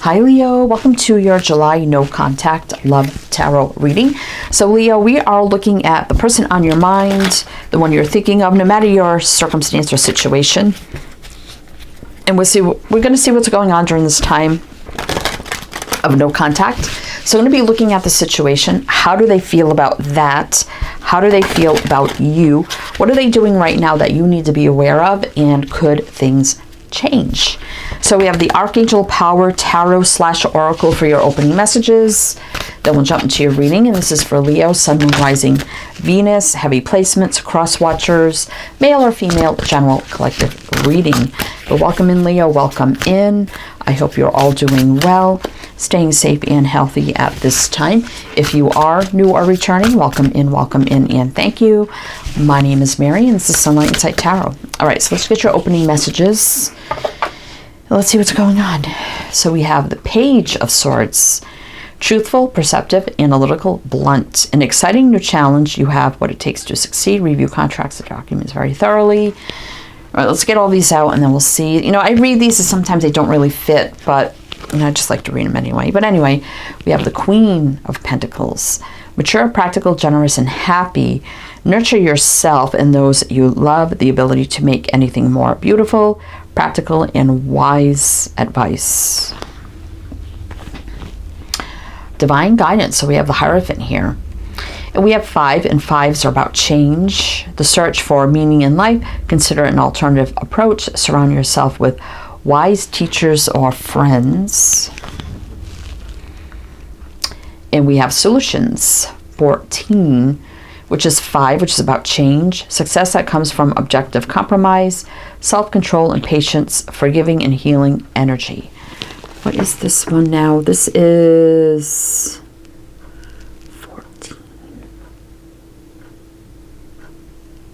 Hi Leo, welcome to your July No Contact Love Tarot reading. So Leo, we are looking at the person on your mind, the one you're thinking of, no matter your circumstance or situation. And we're going to see what's going on during this time of no contact. So I'm going to be looking at the situation. How do they feel about that? How do they feel about you? What are they doing right now that you need to be aware of? And could things change? So we have the Archangel Power Tarot / Oracle for your opening messages. Then we'll jump into your reading, and this is for Leo, Sun, Moon, Rising, Venus, heavy placements, cross watchers, male or female, general collective reading. But welcome in, Leo. Welcome in. I hope you're all doing well, staying safe and healthy at this time. If you are new or returning, welcome in, and thank you. My name is Mary, and this is Sunlight Insight Tarot. All right, so let's get your opening messages. Let's see what's going on. So we have the Page of Swords. Truthful, perceptive, analytical, blunt. An exciting new challenge. You have what it takes to succeed. Review contracts and documents very thoroughly. All right, let's get all these out and then we'll see. You know, I read these and sometimes they don't really fit, but you know, I just like to read them anyway. But anyway, we have the Queen of Pentacles. Mature, practical, generous, and happy. Nurture yourself and those you love. The ability to make anything more beautiful, practical, and wise advice. Divine guidance. So we have the Hierophant here. And we have 5, and 5s are about change. The search for meaning in life. Consider an alternative approach. Surround yourself with wise teachers or friends. And we have solutions. 14, which is 5, which is about change. Success that comes from objective compromise, self-control and patience, forgiving and healing energy. What is this one now? This is 14.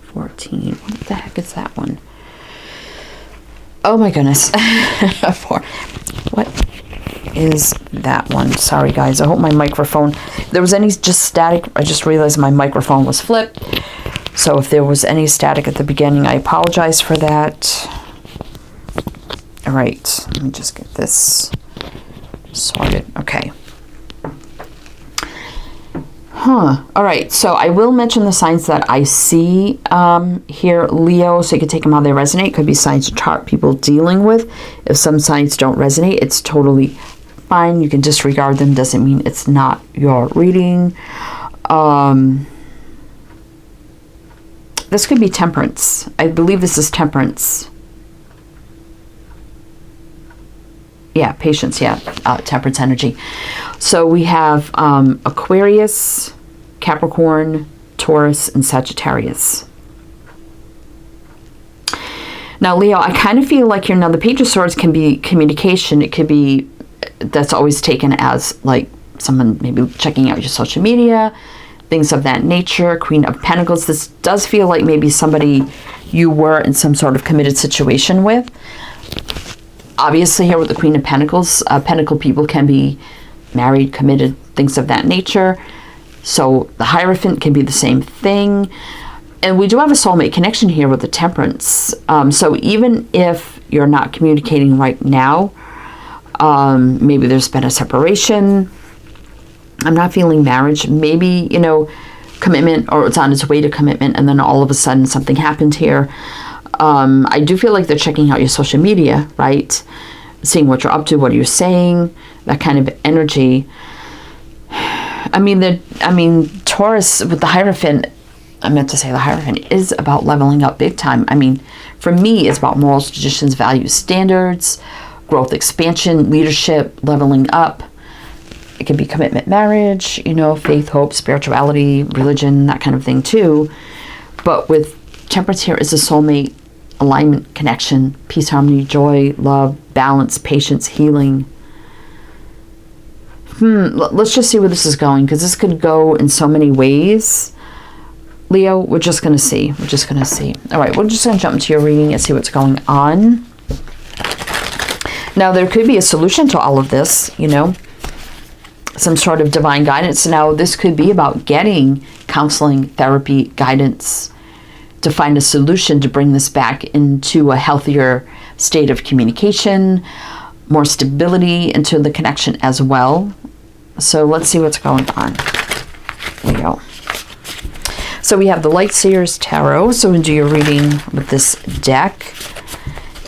14. What the heck is that one? Oh my goodness. 4. What is that one? Sorry guys, I hope my microphone, if there was any just static, I just realized my microphone was flipped. So if there was any static at the beginning, I apologize for that. All right, let me just get this sorted. Okay. All right, so I will mention the signs that I see here, Leo, so you can take them how they resonate. It could be signs of chart people dealing with. If some signs don't resonate, it's totally fine. You can disregard them. Doesn't mean it's not your reading. This could be Temperance. I believe this is Temperance. Yeah, patience, yeah, temperance energy. So we have Aquarius, Capricorn, Taurus, and Sagittarius. Now, Leo, I kind of feel like here now the Page of Swords can be communication. It could be, that's always taken as like someone maybe checking out your social media, things of that nature. Queen of Pentacles, this does feel like maybe somebody you were in some sort of committed situation with. Obviously here with the Queen of Pentacles, Pentacle people can be married, committed, things of that nature. So the Hierophant can be the same thing. And we do have a soulmate connection here with the Temperance. So even if you're not communicating right now, maybe there's been a separation. I'm not feeling marriage. Maybe, you know, commitment, or it's on its way to commitment, and then all of a sudden something happened here. I do feel like they're checking out your social media, right? Seeing what you're up to, what you're saying, that kind of energy. I mean, Taurus with the Hierophant, I meant to say the Hierophant is about leveling up big time. I mean, for me, it's about morals, traditions, values, standards, growth, expansion, leadership, leveling up. It can be commitment, marriage, you know, faith, hope, spirituality, religion, that kind of thing too. But with Temperance here is a soulmate, alignment, connection, peace, harmony, joy, love, balance, patience, healing. Let's just see where this is going, because this could go in so many ways. Leo, we're just going to see. We're just going to see. All right, we're just going to jump into your reading and see what's going on. Now, there could be a solution to all of this, you know, some sort of divine guidance. Now, this could be about getting counseling, therapy, guidance, to find a solution to bring this back into a healthier state of communication. more stability into the connection as well. So let's see what's going on, Leo. So we have the Light Seers Tarot. So do your reading with this deck.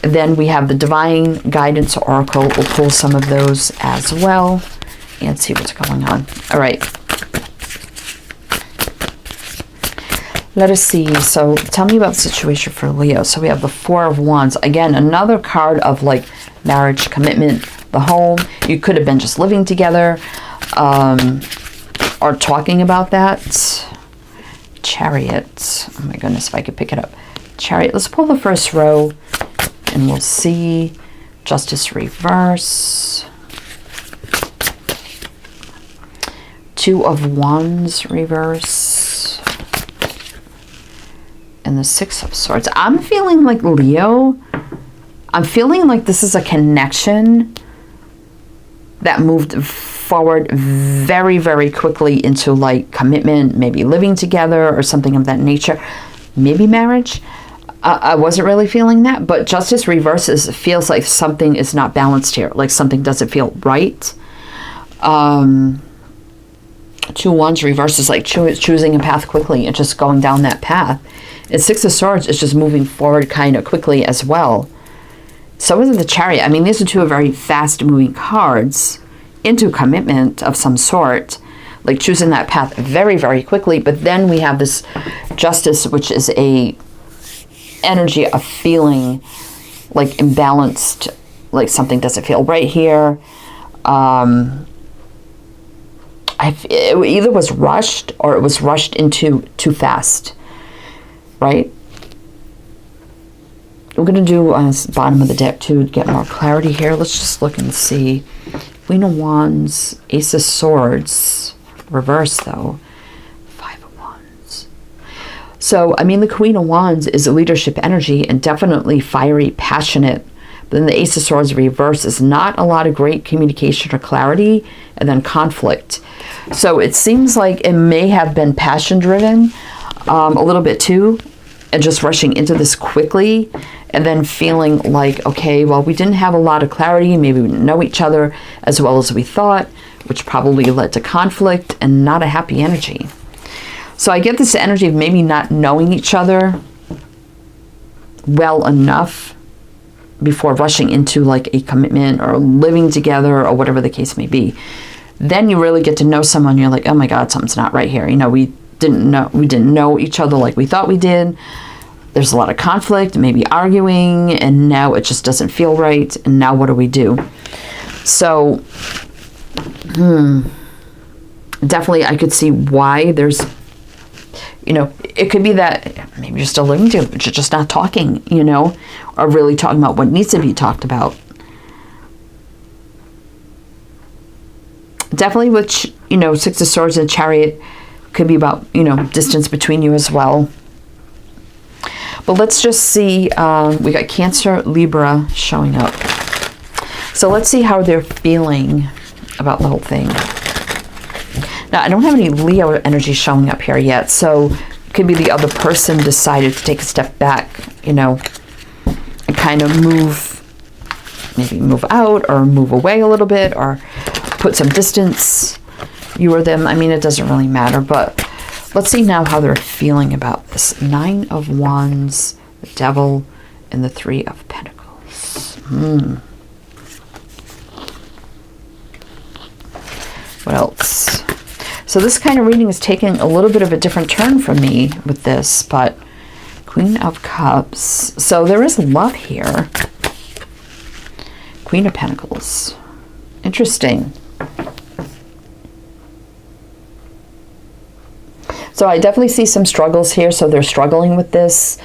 Then we have the Divine Guidance Oracle. We'll pull some of those as well and see what's going on. All right. Let us see. So tell me about the situation for Leo. So we have the Four of Wands. Again, another card of like marriage, commitment, the home. You could have been just living together or talking about that. Chariot. Oh my goodness, if I could pick it up. Chariot. Let's pull the first row and we'll see. Justice reverse. Two of Wands reverse. And the Six of Swords. I'm feeling like Leo, I'm feeling like this is a connection that moved forward very, very quickly into like commitment, maybe living together or something of that nature. Maybe marriage. I wasn't really feeling that, but Justice reverses feels like something is not balanced here. Like something doesn't feel right. Two Wands reverses like choosing a path quickly and just going down that path. And Six of Swords is just moving forward kind of quickly as well. So isn't the Chariot. I mean, these are two very fast moving cards into commitment of some sort, like choosing that path very, very quickly. But then we have this Justice, which is a energy of feeling like imbalanced, like something doesn't feel right here. It either was rushed or it was rushed into too fast, right? We're going to do on the bottom of the deck to get more clarity here. Let's just look and see. Queen of Wands, Ace of Swords, reverse though. Five of Wands. So, I mean, the Queen of Wands is a leadership energy and definitely fiery, passionate. But then the Ace of Swords reverse is not a lot of great communication or clarity, and then conflict. So it seems like it may have been passion driven a little bit too, and just rushing into this quickly and then feeling like, okay, well, we didn't have a lot of clarity. Maybe we didn't know each other as well as we thought, which probably led to conflict and not a happy energy. So I get this energy of maybe not knowing each other well enough before rushing into like a commitment or living together or whatever the case may be. Then you really get to know someone. You're like, oh my God, something's not right here. You know, we didn't know each other like we thought we did. There's a lot of conflict, maybe arguing, and now it just doesn't feel right. And now what do we do? So, definitely I could see why there's, you know, it could be that maybe you're still living together, but you're just not talking, you know, or really talking about what needs to be talked about. Definitely with, you know, Six of Swords and Chariot could be about, you know, distance between you as well. But let's just see, we got Cancer, Libra showing up. So let's see how they're feeling about the whole thing. Now, I don't have any Leo energy showing up here yet, so it could be the other person decided to take a step back, you know, and kind of maybe move out or move away a little bit or put some distance, you or them. I mean, it doesn't really matter, but let's see now how they're feeling about this. Nine of Wands, the Devil, and the Three of Pentacles. What else? So this kind of reading is taking a little bit of a different turn for me with this, but Queen of Cups. So there is love here. Queen of Pentacles. Interesting. So I definitely see some struggles here. So they're struggling with this.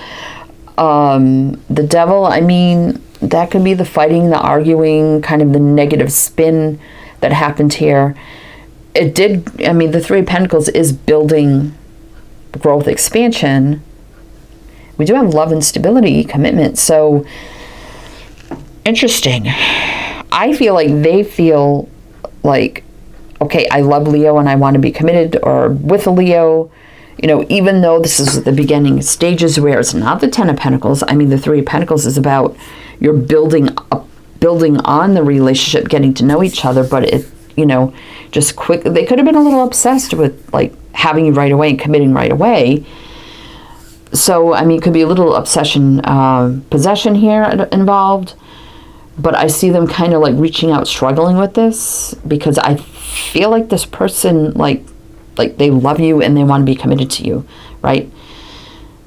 The Devil, I mean, that could be the fighting, the arguing, kind of the negative spin that happened here. It did, I mean, the Three of Pentacles is building growth, expansion. We do have love and stability, commitment. So interesting. I feel like they feel like, okay, I love Leo and I want to be committed or with a Leo, you know, even though this is the beginning stages where it's not the Ten of Pentacles. I mean, the Three of Pentacles is about you're building up building on the relationship, getting to know each other, but it, you know, just quick. They could have been a little obsessed with like having you right away and committing right away. So, I mean, it could be a little obsession, possession here involved. But I see them kind of like reaching out, struggling with this, because I feel like this person, like they love you and they want to be committed to you, right?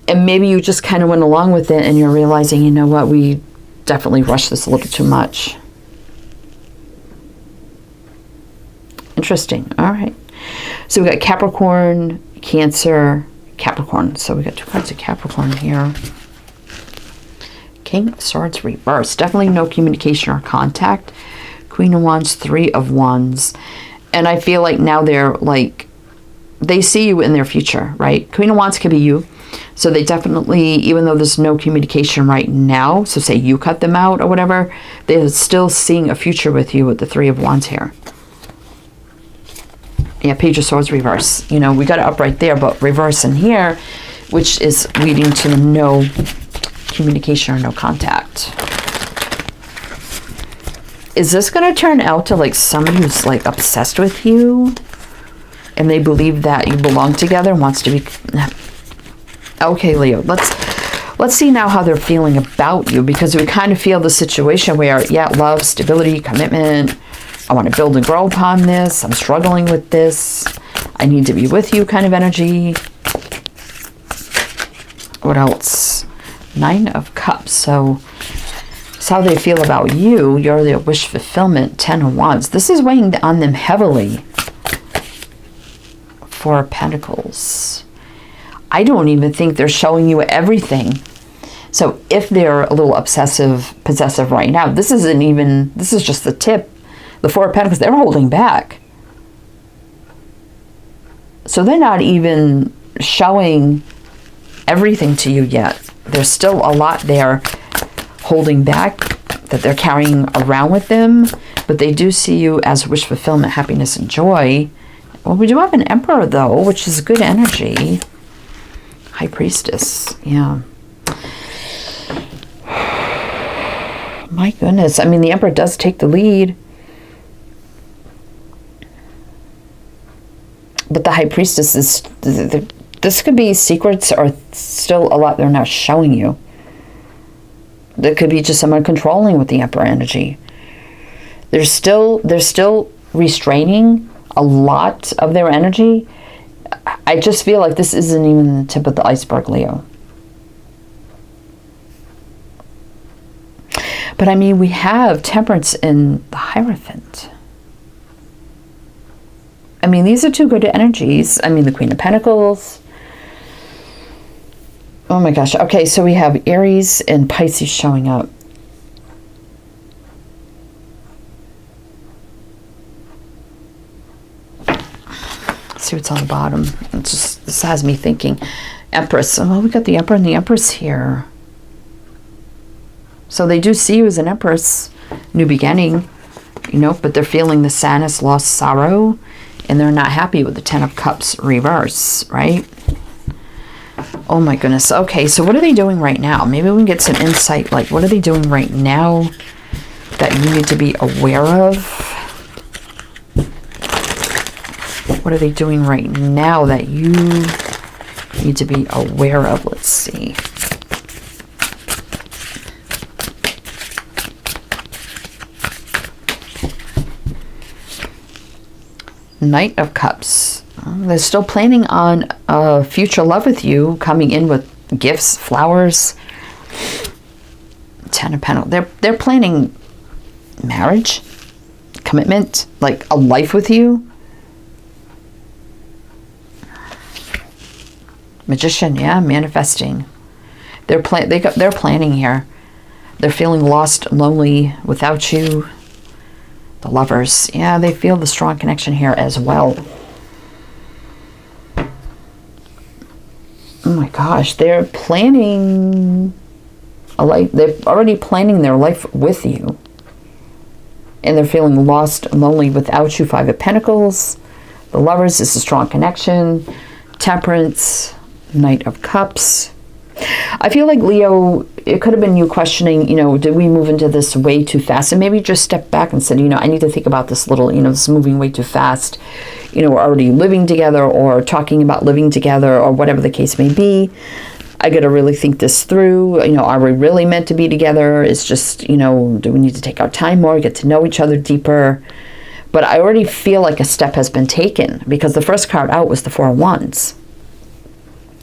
And maybe you just kind of went along with it and you're realizing, you know what, we definitely rushed this a little too much. Interesting. All right. So we got Capricorn, Cancer, Capricorn. So we got 2 cards of Capricorn here. King of Swords reverse. Definitely no communication or contact. Queen of Wands, 3 of Wands. And I feel like now they're like, they see you in their future, right? Queen of Wands could be you. So they definitely, even though there's no communication right now, so say you cut them out or whatever, they're still seeing a future with you with the 3 of Wands here. Yeah, Page of Swords reverse. You know, we got it up right there, but reverse in here, which is leading to no communication or no contact. Is this going to turn out to like somebody who's like obsessed with you and they believe that you belong together and wants to be... Okay, Leo, let's see now how they're feeling about you, because we kind of feel the situation where, yeah, love, stability, commitment, I want to build and grow upon this, I'm struggling with this, I need to be with you kind of energy. What else? 9 of Cups. So it's how they feel about you. You're their wish fulfillment. 10 of Wands. This is weighing on them heavily. 4 of Pentacles. I don't even think they're showing you everything. So if they're a little obsessive, possessive right now, this is just the tip. The 4 of Pentacles, they're holding back. So they're not even showing everything to you yet. There's still a lot there holding back that they're carrying around with them, but they do see you as wish fulfillment, happiness, and joy. Well, we do have an Emperor, though, which is good energy. High Priestess, yeah. My goodness, I mean, the Emperor does take the lead. But the High Priestess is... This could be secrets or still a lot they're not showing you. There could be just someone controlling with the Emperor energy. They're still restraining a lot of their energy. I just feel like this isn't even the tip of the iceberg, Leo. But I mean, we have Temperance in the Hierophant. I mean, these are 2 good energies. I mean, the Queen of Pentacles. Oh my gosh. Okay, so we have Aries and Pisces showing up. Let's see what's on the bottom. It's just, this has me thinking. Empress. Oh, we got the Emperor and the Empress here. So they do see you as an Empress. New beginning. You know, but they're feeling the sadness, loss, sorrow. And they're not happy with the 10 of Cups reverse, right? Oh my goodness. Okay, so what are they doing right now? Maybe we can get some insight. Like, what are they doing right now that you need to be aware of? What are they doing right now that you need to be aware of? Let's see. Knight of Cups. They're still planning on a future love with you, coming in with gifts, flowers. 10 of Pentacles. They're planning marriage, commitment, like a life with you. Magician, yeah, manifesting. They're planning here. They're feeling lost, lonely without you. The Lovers, yeah, they feel the strong connection here as well. Oh my gosh, they're planning a life. They're already planning their life with you. And they're feeling lost, lonely without you. 5 of Pentacles. The Lovers is a strong connection. Temperance. Knight of Cups. I feel like, Leo, it could have been you questioning, did we move into this way too fast? And maybe just step back and said, I need to think about this little, this is moving way too fast. We're already living together or talking about living together or whatever the case may be. I got to really think this through. Are we really meant to be together? It's just, do we need to take our time more, get to know each other deeper? But I already feel like a step has been taken because the first card out was the Four of Wands.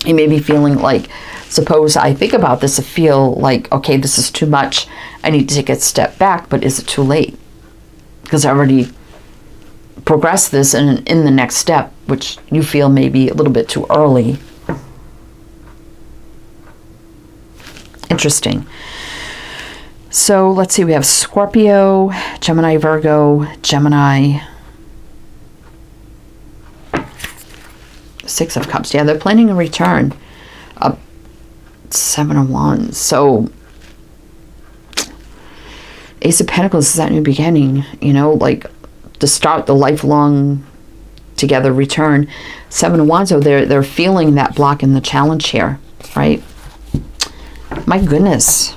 You may be feeling like, suppose I think about this, I feel like, okay, this is too much. I need to take a step back, but is it too late? Because I already progressed this in the next step, which you feel may be a little bit too early. Interesting. So let's see, we have Scorpio, Gemini, Virgo, Gemini. Six of Cups. Yeah, they're planning a return. Seven of Wands. So Ace of Pentacles is that new beginning, like to start the lifelong together return. Seven of Wands, so they're feeling that block in the challenge here, right? My goodness.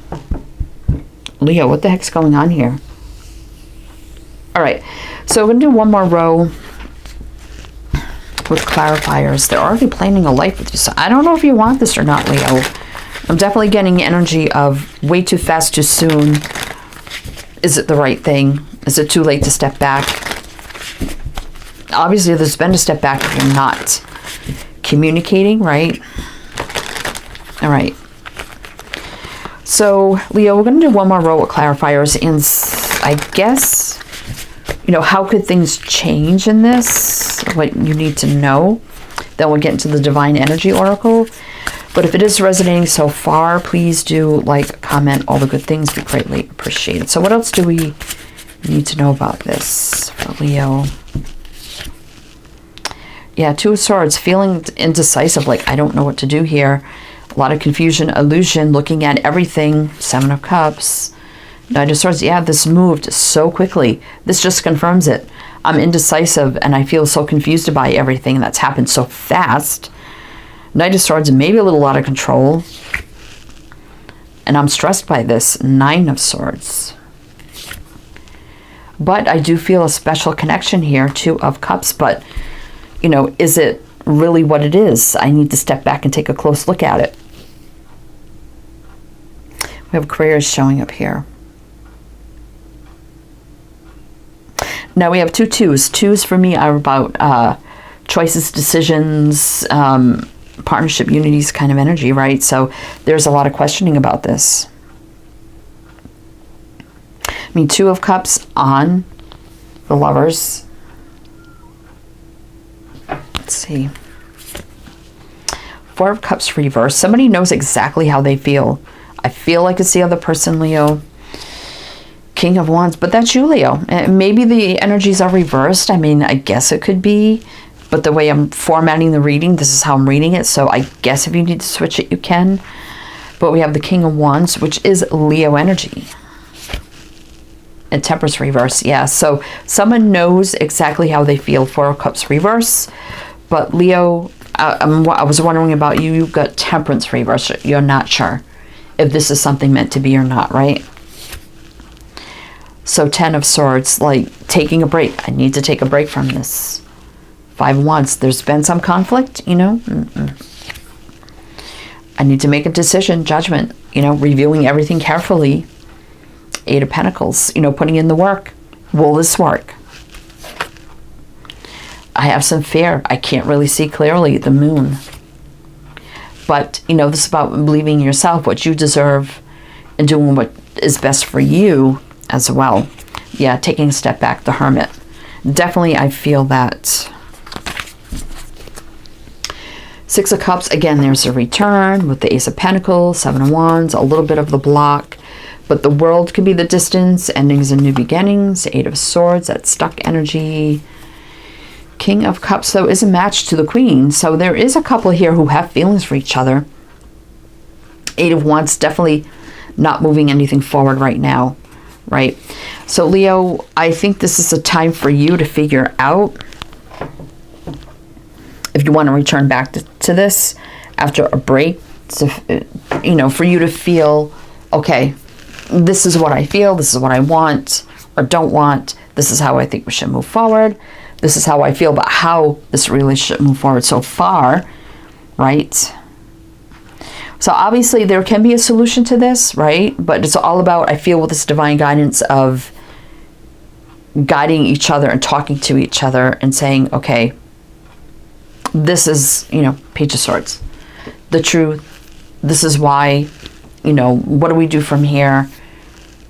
Leo, what the heck's going on here? All right, so we're going to do one more row with clarifiers. They're already planning a life with you, so I don't know if you want this or not, Leo. I'm definitely getting energy of way too fast, too soon. Is it the right thing? Is it too late to step back? Obviously, there's been a step back if you're not communicating, right? All right. So, Leo, we're going to do one more row with clarifiers, and I guess, how could things change in this? What you need to know. Then we'll get into the Divine Energy Oracle. But if it is resonating so far, please do like, comment, all the good things. We greatly appreciate it. So what else do we need to know about this for Leo? Yeah, Two of Swords, feeling indecisive, like I don't know what to do here. A lot of confusion, illusion, looking at everything. Seven of Cups. Knight of Swords, yeah, this moved so quickly. This just confirms it. I'm indecisive and I feel so confused by everything that's happened so fast. Knight of Swords, maybe a little out of control. And I'm stressed by this. Nine of Swords. But I do feel a special connection here. Two of Cups. But, is it really what it is? I need to step back and take a close look at it. We have careers showing up here. Now we have two twos. Twos for me are about choices, decisions, partnership, unities kind of energy, right? So there's a lot of questioning about this. I mean, Two of Cups on the Lovers. Let's see. Four of Cups reverse. Somebody knows exactly how they feel. I feel like it's the other person, Leo. King of Wands, but that's you, Leo. Maybe the energies are reversed. I mean, I guess it could be, but the way I'm formatting the reading, this is how I'm reading it. So I guess if you need to switch it, you can. But we have the King of Wands, which is Leo energy. And Temperance reverse, yeah. So someone knows exactly how they feel. Four of Cups reverse. But Leo, I was wondering about you. You've got Temperance reverse. You're not sure if this is something meant to be or not, right? So Ten of Swords, like taking a break. I need to take a break from this. Five of Wands. There's been some conflict, I need to make a decision, judgment, reviewing everything carefully. Eight of Pentacles, putting in the work. Will this work? I have some fear. I can't really see clearly. The Moon. But, this is about believing in yourself, what you deserve, and doing what is best for you as well. Yeah, taking a step back, the Hermit. Definitely, I feel that. Six of Cups, again, there's a return with the Ace of Pentacles, Seven of Wands, a little bit of the block. But the World could be the distance, endings and new beginnings. Eight of Swords, that stuck energy. King of Cups, though, is a match to the Queen. So there is a couple here who have feelings for each other. Eight of Wands, definitely not moving anything forward right now, right? So, Leo, I think this is a time for you to figure out if you want to return back to this after a break, to, you know, for you to feel, okay, this is what I feel, this is what I want or don't want, this is how I think we should move forward, this is how I feel about how this relationship move forward so far, right? So obviously there can be a solution to this, right? But it's all about, I feel, with this divine guidance of guiding each other and talking to each other and saying, okay, this is, you know, Page of Swords, the truth. This is why, you know, what do we do from here?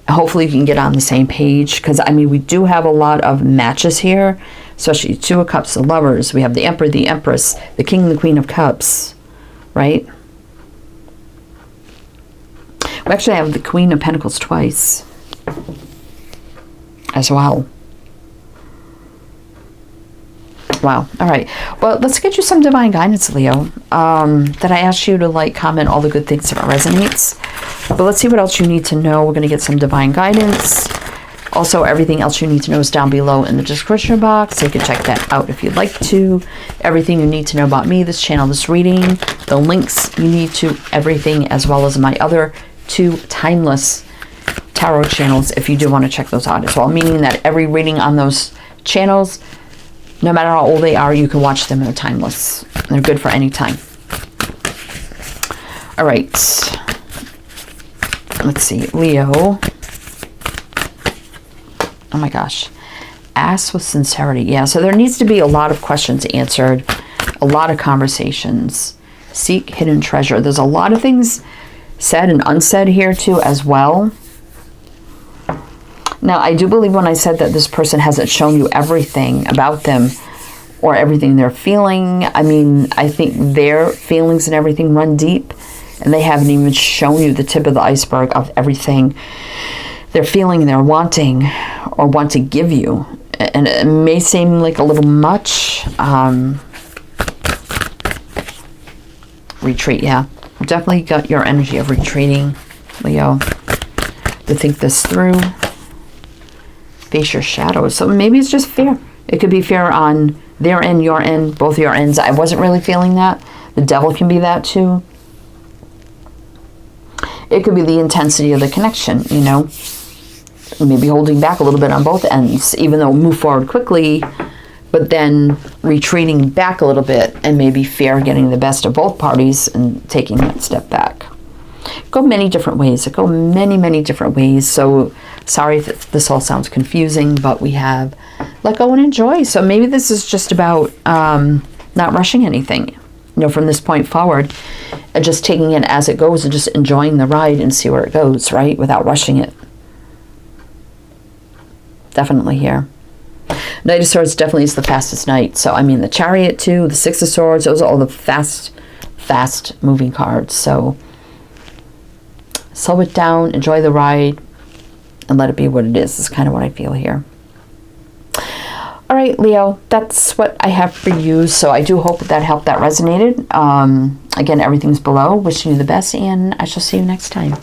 Hopefully you can get on the same page, because I mean, we do have a lot of matches here, especially Two of Cups, the Lovers. We have the Emperor, the Empress, the King, and the Queen of Cups, right? We actually have the Queen of Pentacles twice as well. Wow. All right. Well, let's get you some divine guidance, Leo. That I asked you to like, comment all the good things if it resonates. But let's see what else you need to know. We're going to get some divine guidance. Also, everything else you need to know is down below in the description box, so you can check that out if you'd like to. Everything you need to know about me, this channel, this reading, the links you need to everything, as well as my other 2 timeless tarot channels if you do want to check those out as well. Meaning that every reading on those channels, no matter how old they are, you can watch them. They're timeless. They're good for any time. All right. Let's see. Leo. Oh my gosh. Ask with sincerity. Yeah, so there needs to be a lot of questions answered. A lot of conversations. Seek hidden treasure. There's a lot of things said and unsaid here too as well. Now, I do believe when I said that this person hasn't shown you everything about them or everything they're feeling, I mean, I think their feelings and everything run deep, and they haven't even shown you the tip of the iceberg of everything they're feeling and they're wanting or want to give you. And it may seem like a little much. Retreat, yeah. Definitely got your energy of retreating, Leo, to think this through. Face your shadows. So maybe it's just fear. It could be fear on their end, your end, both your ends. I wasn't really feeling that. The devil can be that too. It could be the intensity of the connection, you know. Maybe holding back a little bit on both ends, even though move forward quickly, but then retreating back a little bit, and maybe fear getting the best of both parties and taking that step back. Go many different ways. It go many, many different ways. So sorry if this all sounds confusing, but we have let go and enjoy. So maybe this is just about not rushing anything, you know, from this point forward, and just taking it as it goes and just enjoying the ride and see where it goes, right? Without rushing it. Definitely here. Knight of Swords definitely is the fastest knight. So, I mean, the Chariot too, the Six of Swords, those are all the fast moving cards. So, slow it down, enjoy the ride, and let it be what it is. Is kind of what I feel here. All right, Leo, that's what I have for you. So I do hope that helped, that resonated. Again, everything's below. Wishing you the best, and I shall see you next time.